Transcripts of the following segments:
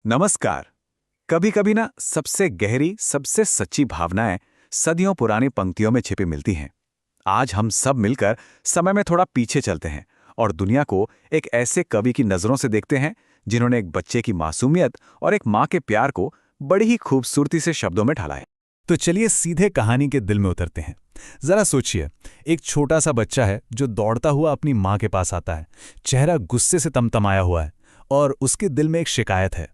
नमस्कार। कभी कभी ना सबसे गहरी सबसे सच्ची भावनाएं सदियों पुरानी पंक्तियों में छिपी मिलती हैं। आज हम सब मिलकर समय में थोड़ा पीछे चलते हैं और दुनिया को एक ऐसे कवि की नज़रों से देखते हैं जिन्होंने एक बच्चे की मासूमियत और एक माँ के प्यार को बड़ी ही खूबसूरती से शब्दों में ढाला है। तो चलिए सीधे कहानी के दिल में उतरते हैं। जरा सोचिए, एक छोटा सा बच्चा है जो दौड़ता हुआ अपनी माँ के पास आता है। चेहरा गुस्से से तमतमाया हुआ है और उसके दिल में एक शिकायत है।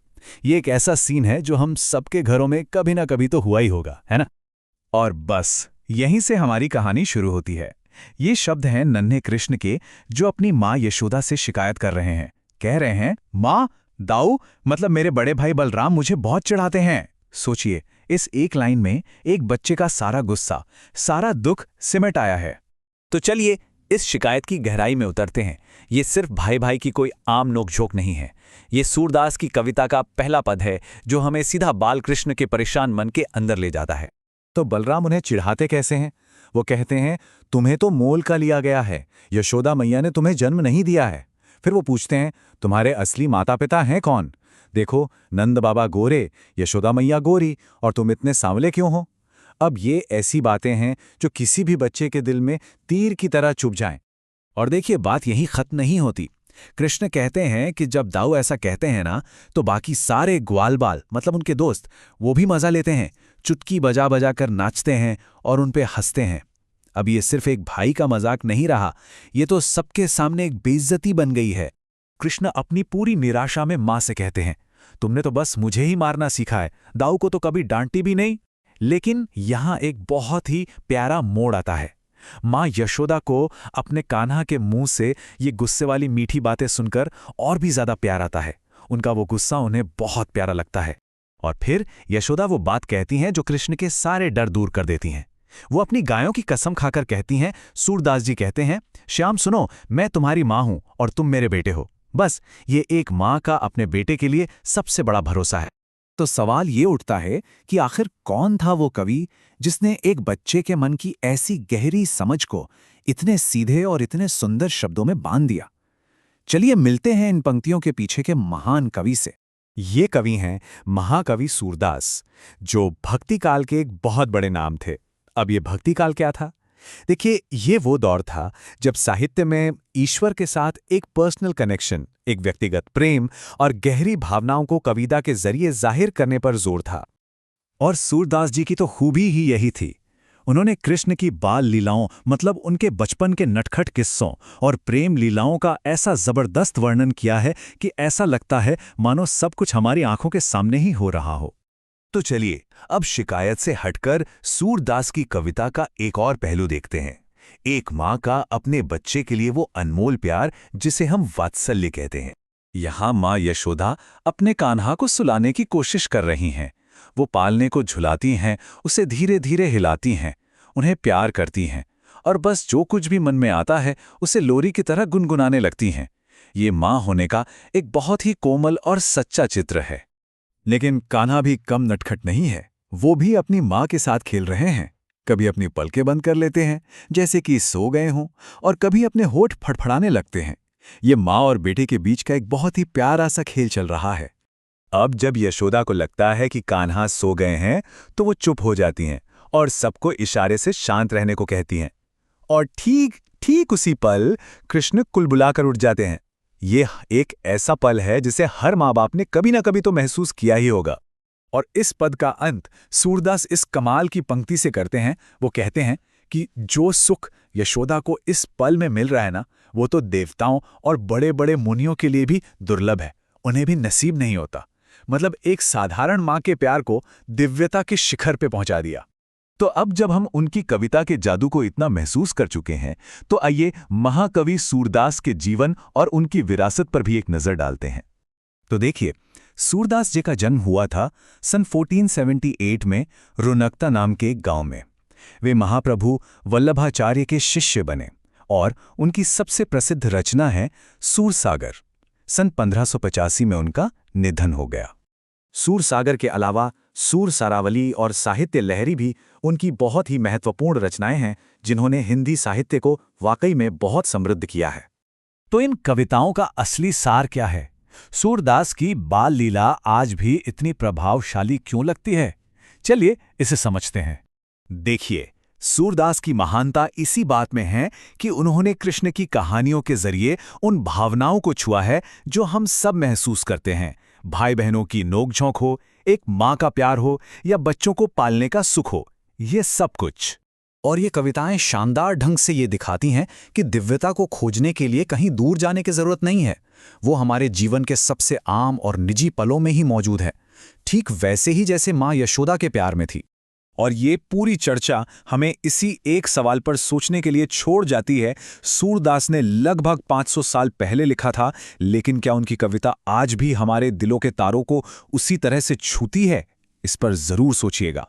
ये एक ऐसा सीन है जो हम सबके घरों में कभी ना कभी तो हुआ ही होगा, है ना? और बस यहीं से हमारी कहानी शुरू होती है। ये शब्द हैं नन्हे कृष्ण के, जो अपनी माँ यशोदा से शिकायत कर रहे हैं। कह रहे हैं, माँ, दाऊ मतलब मेरे बड़े भाई बलराम मुझे बहुत चिढ़ाते हैं। सोचिए, इस एक लाइन में एक बच्चे का सारा गुस्सा, सारा दुख सिमट आया है। तो चलिए इस शिकायत की गहराई में उतरते हैं। ये सिर्फ भाई भाई की कोई आम नोकझोंक नहीं है। ये सूरदास की कविता का पहला पद है जो हमें सीधा बालकृष्ण के परेशान मन के अंदर ले जाता है। तो बलराम उन्हें चिढ़ाते कैसे हैं? वो कहते हैं, तुम्हें तो मोल का लिया गया है, यशोदा मैया ने तुम्हें जन्म नहीं दिया है। फिर वो पूछते हैं, तुम्हारे असली माता पिता हैं कौन? देखो, नंद बाबा गोरे, यशोदा मैया गोरी, और तुम इतने सांवले क्यों हो? अब ये ऐसी बातें हैं जो किसी भी बच्चे के दिल में तीर की तरह चुभ जाएं। और देखिए, बात यहीं खत्म नहीं होती। कृष्ण कहते हैं कि जब दाऊ ऐसा कहते हैं ना, तो बाकी सारे ग्वालबाल मतलब उनके दोस्त, वो भी मजा लेते हैं, चुटकी बजा बजा कर नाचते हैं और उन पे हंसते हैं। अब ये सिर्फ एक भाई का मजाक नहीं रहा, ये तो सबके सामने एक बेइज्जती बन गई है। कृष्ण अपनी पूरी निराशा में माँ से कहते हैं, तुमने तो बस मुझे ही मारना सीखा है, दाऊ को तो कभी डांटी भी नहीं। लेकिन यहां एक बहुत ही प्यारा मोड़ आता है। माँ यशोदा को अपने कान्हा के मुंह से ये गुस्से वाली मीठी बातें सुनकर और भी ज्यादा प्यार आता है। उनका वो गुस्सा उन्हें बहुत प्यारा लगता है। और फिर यशोदा वो बात कहती हैं जो कृष्ण के सारे डर दूर कर देती हैं। वो अपनी गायों की कसम खाकर कहती हैं, सूरदास जी कहते हैं, श्याम सुनो, मैं तुम्हारी माँ हूं और तुम मेरे बेटे हो। बस ये एक माँ का अपने बेटे के लिए सबसे बड़ा भरोसा है। तो सवाल ये उठता है कि आखिर कौन था वो कवि जिसने एक बच्चे के मन की ऐसी गहरी समझ को इतने सीधे और इतने सुंदर शब्दों में बांध दिया। चलिए मिलते हैं इन पंक्तियों के पीछे के महान कवि से। ये कवि हैं महाकवि सूरदास, जो भक्ति काल के एक बहुत बड़े नाम थे। अब ये भक्ति काल क्या था? देखिए, ये वो दौर था जब साहित्य में ईश्वर के साथ एक पर्सनल कनेक्शन, एक व्यक्तिगत प्रेम और गहरी भावनाओं को कविता के जरिए जाहिर करने पर जोर था। और सूरदास जी की तो खूबी ही यही थी। उन्होंने कृष्ण की बाल लीलाओं मतलब उनके बचपन के नटखट किस्सों और प्रेम लीलाओं का ऐसा जबरदस्त वर्णन किया है कि ऐसा लगता है मानो सब कुछ हमारी आंखों के सामने ही हो रहा हो। तो चलिए अब शिकायत से हटकर सूरदास की कविता का एक और पहलू देखते हैं। एक माँ का अपने बच्चे के लिए वो अनमोल प्यार जिसे हम वात्सल्य कहते हैं। यहाँ माँ यशोदा अपने कान्हा को सुलाने की कोशिश कर रही हैं। वो पालने को झुलाती हैं, उसे धीरे धीरे हिलाती हैं, उन्हें प्यार करती हैं और बस जो कुछ भी मन में आता है उसे लोरी की तरह गुनगुनाने लगती हैं। ये माँ होने का एक बहुत ही कोमल और सच्चा चित्र है। लेकिन कान्हा भी कम नटखट नहीं है। वो भी अपनी माँ के साथ खेल रहे हैं। कभी अपनी पलकें बंद कर लेते हैं जैसे कि सो गए हों, और कभी अपने होठ फड़फड़ाने लगते हैं। ये माँ और बेटे के बीच का एक बहुत ही प्यारा सा खेल चल रहा है। अब जब यशोदा को लगता है कि कान्हा सो गए हैं, तो वो चुप हो जाती हैं और सबको इशारे से शांत रहने को कहती हैं। और ठीक ठीक उसी पल कृष्ण कुलबुलाकर उठ जाते हैं। ये एक ऐसा पल है जिसे हर माँ बाप ने कभी ना कभी तो महसूस किया ही होगा। और इस पद का अंत सूरदास इस कमाल की पंक्ति से करते हैं। वो कहते हैं कि जो सुख यशोदा को इस पल में मिल रहा है ना, वो तो देवताओं और बड़े बड़े मुनियों के लिए भी दुर्लभ है, उन्हें भी नसीब नहीं होता। मतलब एक साधारण माँ के प्यार को दिव्यता के शिखर पे पहुंचा दिया। तो अब जब हम उनकी कविता के जादू को इतना महसूस कर चुके हैं, तो आइए महाकवि सूरदास के जीवन और उनकी विरासत पर भी एक नजर डालते हैं। तो देखिए, सूरदास जी का जन्म हुआ था सन 1478 में रुनकता नाम के एक गांव में। वे महाप्रभु वल्लभाचार्य के शिष्य बने और उनकी सबसे प्रसिद्ध रचना है सूरसागर। सन 1585 में उनका निधन हो गया। सूरसागर के अलावा सूर सारावली और साहित्य लहरी भी उनकी बहुत ही महत्वपूर्ण रचनाएं हैं, जिन्होंने हिंदी साहित्य को वाकई में बहुत समृद्ध किया है। तो इन कविताओं का असली सार क्या है? सूरदास की बाल लीला आज भी इतनी प्रभावशाली क्यों लगती है? चलिए इसे समझते हैं। देखिए, सूरदास की महानता इसी बात में है कि उन्होंने कृष्ण की कहानियों के जरिए उन भावनाओं को छुआ है जो हम सब महसूस करते हैं। भाई बहनों की नोकझोंक हो, एक माँ का प्यार हो या बच्चों को पालने का सुख हो, ये सब कुछ। और ये कविताएं शानदार ढंग से ये दिखाती हैं कि दिव्यता को खोजने के लिए कहीं दूर जाने की जरूरत नहीं है, वो हमारे जीवन के सबसे आम और निजी पलों में ही मौजूद है, ठीक वैसे ही जैसे माँ यशोदा के प्यार में थी। और ये पूरी चर्चा हमें इसी एक सवाल पर सोचने के लिए छोड़ जाती है। सूरदास ने लगभग 500 साल पहले लिखा था, लेकिन क्या उनकी कविता आज भी हमारे दिलों के तारों को उसी तरह से छूती है? इस पर जरूर सोचिएगा।